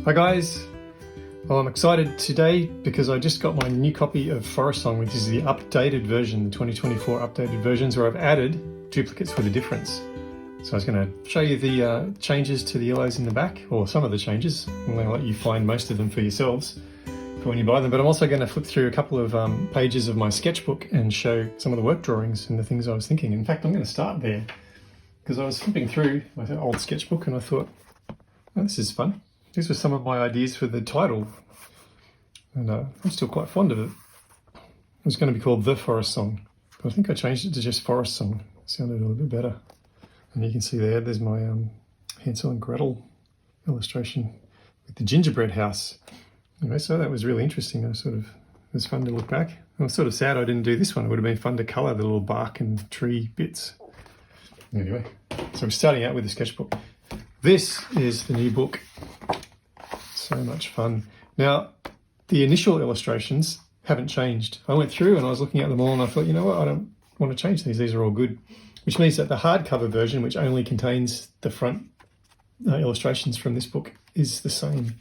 Hi guys, well, I'm excited today because I just got my new copy of Forest Song, which is the updated version, the 2024 updated versions, where I've added duplicates with a difference. So I was going to show you the changes to the yellows in the back, or some of the changes. I'm going to let you find most of them for yourselves for when you buy them, but I'm also going to flip through a couple of pages of my sketchbook and show some of the work drawings and the things I was thinking. In fact, I'm going to start there because I was flipping through my old sketchbook and I thought, oh, this is fun. These were some of my ideas for the title, and I'm still quite fond of it. It was going to be called The Forest Song, but I think I changed it to just Forest Song. It sounded a little bit better. And you can see there's my Hansel and Gretel illustration with the gingerbread house. Anyway, so that was really interesting. It was fun to look back. I was sort of sad I didn't do this one. It would have been fun to colour the little bark and tree bits. Anyway, so we're starting out with the sketchbook. This is the new book. So much fun. Now, the initial illustrations haven't changed. I went through and I was looking at them all and I thought, you know what, I don't want to change these. These are all good. Which means that the hardcover version, which only contains the front illustrations from this book, is the same.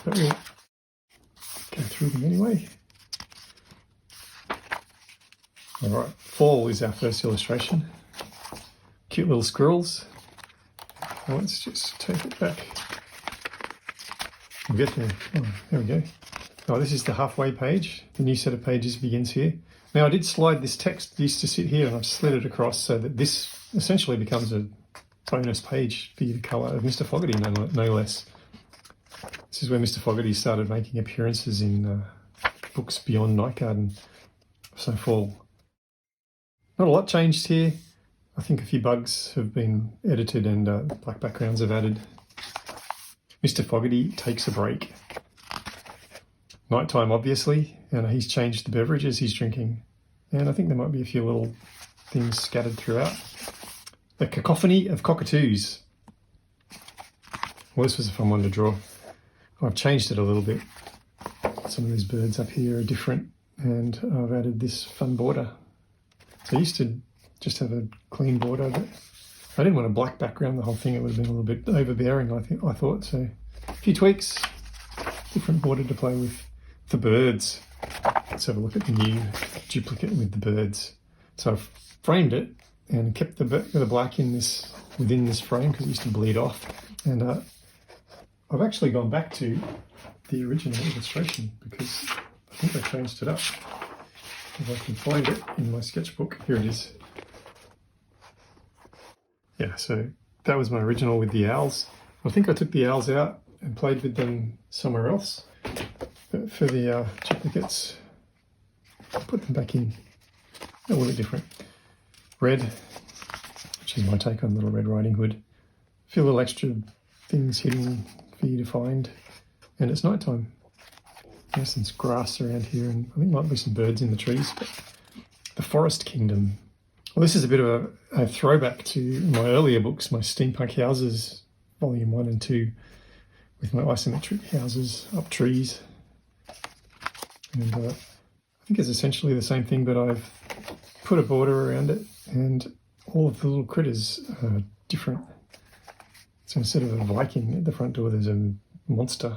But we'll go through them anyway. All right, fall is our first illustration. Cute little squirrels. Now let's just take it back. We'll get there. Oh, there we go. Oh, this is the halfway page. The new set of pages begins here. Now I did slide this text. It used to sit here and I've slid it across so that this essentially becomes a bonus page for you to colour of Mr. Fogarty, no less. This is where Mr. Fogarty started making appearances in books beyond Night Garden. So fall. Not a lot changed here. I think a few bugs have been edited and black backgrounds have added. Mr. Fogarty takes a break. Nighttime, obviously, and he's changed the beverages he's drinking. And I think there might be a few little things scattered throughout. The cacophony of cockatoos. Well, this was a fun one to draw. I've changed it a little bit. Some of these birds up here are different, and I've added this fun border. So I used to just have a clean border, but I didn't want a black background, the whole thing. It would have been a little bit overbearing, I thought. So a few tweaks, different border to play with. The birds. Let's have a look at the new duplicate with the birds. So I've framed it and kept the black within this frame because it used to bleed off. And I've actually gone back to the original illustration because I think I changed it up. If I can find it in my sketchbook. Here it is. Yeah, so that was my original with the owls. I think I took the owls out and played with them somewhere else. But for the duplicates, I'll put them back in. A little bit different. Red, which is my take on Little Red Riding Hood. A few little extra things hidden for you to find. And it's nighttime. There's some grass around here, and I think might be some birds in the trees. But the Forest Kingdom. Well, this is a bit of a throwback to my earlier books, my Steampunk Houses, Volume 1 and 2, with my isometric houses up trees. And I think it's essentially the same thing, but I've put a border around it, and all of the little critters are different. So instead of a Viking at the front door, there's a monster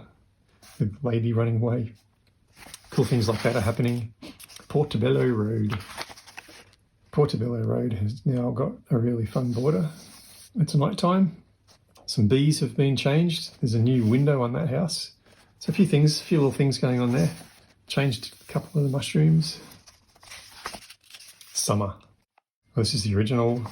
with a lady running away. Cool things like that are happening. Portobello Road. Portobello Road has now got a really fun border. It's nighttime. Some bees have been changed. There's a new window on that house. So a few little things going on there. Changed a couple of the mushrooms. Summer. Well, this is the original.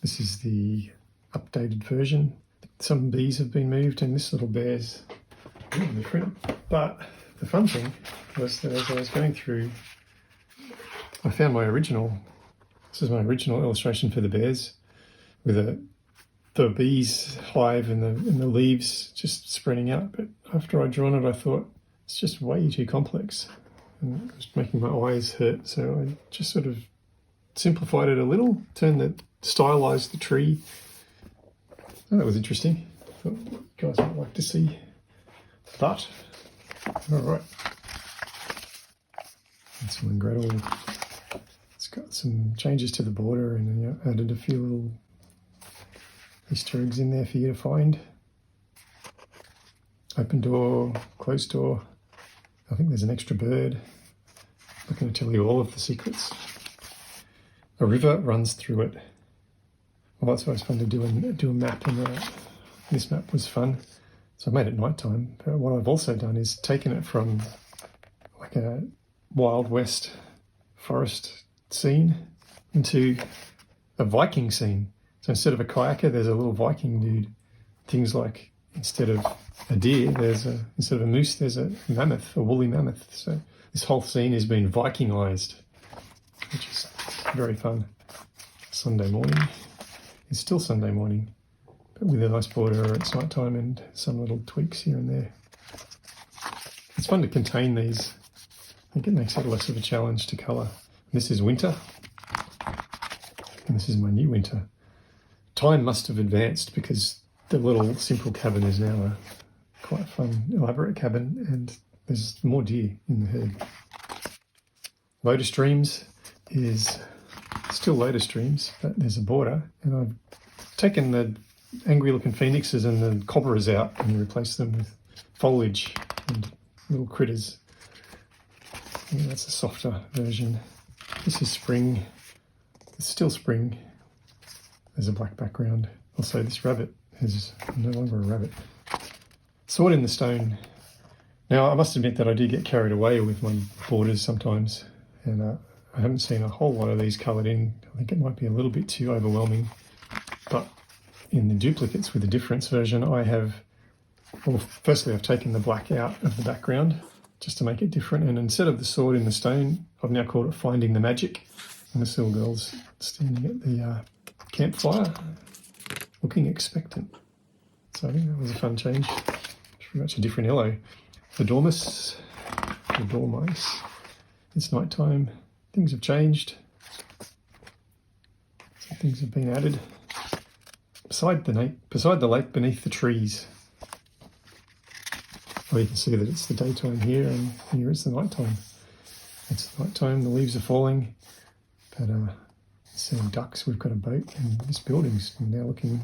This is the updated version. Some bees have been moved and this little bear's a little different. But the fun thing was that as I was going through, I found my original. This is my original illustration for the bears with the bees hive and the leaves just spreading out. But after I'd drawn it, I thought, it's just way too complex and it was making my eyes hurt. So I just sort of simplified it a little, stylized the tree. Oh, that was interesting. I thought you guys might like to see that. All right. Hansel and Gretel. It's got some changes to the border and added a few little Easter eggs in there for you to find. Open door, closed door. I think there's an extra bird. I'm not going to tell you all of the secrets. A river runs through it. Well, that's always fun to do a map, and this map was fun. So I made it nighttime. But what I've also done is taken it from like a Wild West forest scene into a Viking scene. So instead of a kayaker, there's a little Viking dude. Things like instead of a deer, instead of a moose, there's a mammoth, a woolly mammoth. So this whole scene has been Vikingized, which is very fun. Sunday morning. It's still Sunday morning, but with a nice border. It's night time and some little tweaks here and there. It's fun to contain these. I think it makes it less of a challenge to colour. This is winter, and this is my new winter. Time must have advanced because the little simple cabin is now a quite fun, elaborate cabin, and there's more deer in the herd. Loader Streams is still Loader Streams, but there's a border, and I've taken the angry-looking phoenixes and the cobras out and replaced them with foliage and little critters. I think that's a softer version. This is spring. It's still spring. There's a black background. Also, this rabbit is no longer a rabbit. Sword in the Stone. Now, I must admit that I do get carried away with my borders sometimes, and I haven't seen a whole lot of these coloured in. I think it might be a little bit too overwhelming. But in the duplicates with the Difference version, I have, well, firstly, I've taken the black out of the background just to make it different. And instead of the Sword in the Stone, I've now called it Finding the Magic. And this little girl's standing at the campfire, looking expectant. So I think that was a fun change. It's pretty much a different yellow. The Dormice, it's nighttime. Things have changed. Some things have been added. Beside the lake, beneath the trees. Well, you can see that it's the daytime here, and here it's the nighttime. It's nighttime, the leaves are falling, but seeing ducks, we've got a boat, and this building's now looking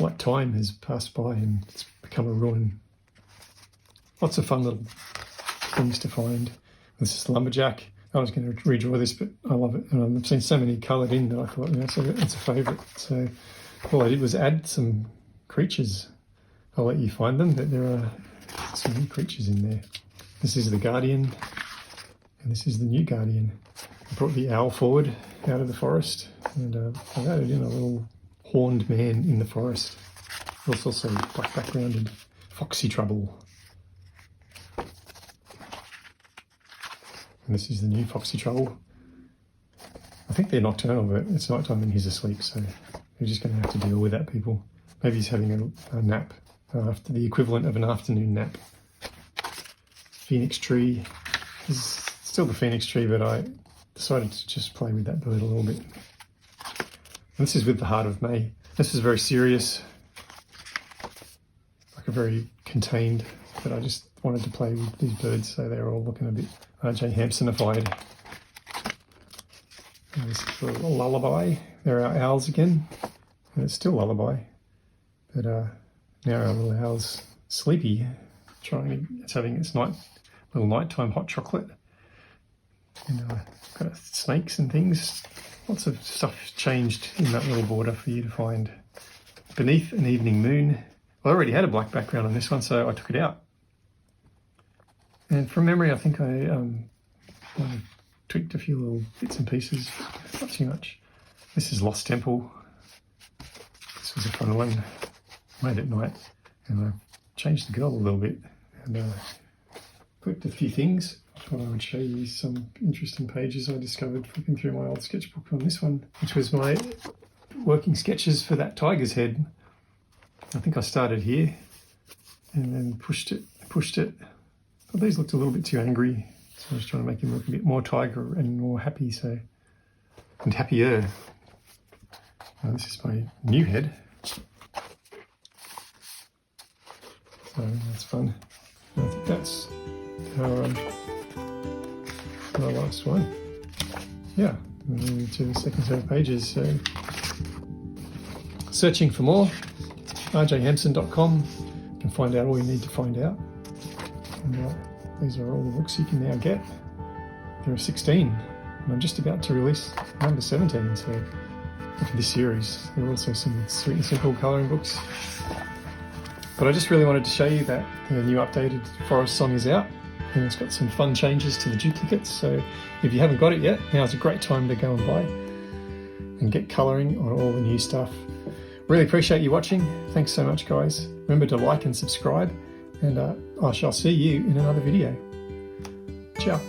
like time has passed by and it's become a ruin. Lots of fun little things to find. This is the lumberjack. I was going to redraw this, but I love it, and I've seen so many coloured in that I thought, it's a favourite. So all I did was add some creatures. I'll let you find them, but there are some new creatures in there. This is the Guardian, and this is the new Guardian. I brought the owl forward out of the forest, and I've added in a little horned man in the forest. There's also black background and foxy trouble. And this is the new Foxy Trouble. I think they're nocturnal, but it's nighttime and he's asleep, so you're just going to have to deal with that, people. Maybe he's having a nap, after the equivalent of an afternoon nap. Phoenix tree. This is still the phoenix tree, but I decided to just play with that bird a little bit. And this is with the Heart of May. This is very serious, like a very contained, but I just wanted to play with these birds, so they're all looking a bit R.J. Hampsonified. And this is a little lullaby. There are owls again, and it's still lullaby, but now our little owl's sleepy, it's having its little nighttime hot chocolate. And got snakes and things. Lots of stuff changed in that little border for you to find. Beneath an Evening Moon. I already had a black background on this one, so I took it out. And from memory, I think I tweaked a few little bits and pieces, not too much. This is Lost Temple. This was a fun one. Made at night, and I changed the girl a little bit, and tweaked a few things. I thought I would show you some interesting pages I discovered flipping through my old sketchbook on this one, which was my working sketches for that tiger's head. I think I started here and then pushed it. But these looked a little bit too angry, so I was trying to make him look a bit more tiger and more happy, and happier. Now, this is my new head. So that's fun. I think that's our last one. Yeah, moving to the second set of pages. So, searching for more, rjhampson.com. You can find out all you need to find out. And these are all the books you can now get. There are 16, and I'm just about to release number 17, so for this series. There are also some Sweet and Simple colouring books. But I just really wanted to show you that the new updated Forest Song is out, and it's got some fun changes to the duplicates, so if you haven't got it yet, now's a great time to go and buy and get colouring on all the new stuff. Really appreciate you watching. Thanks so much, guys. Remember to like and subscribe, and I shall see you in another video. Ciao.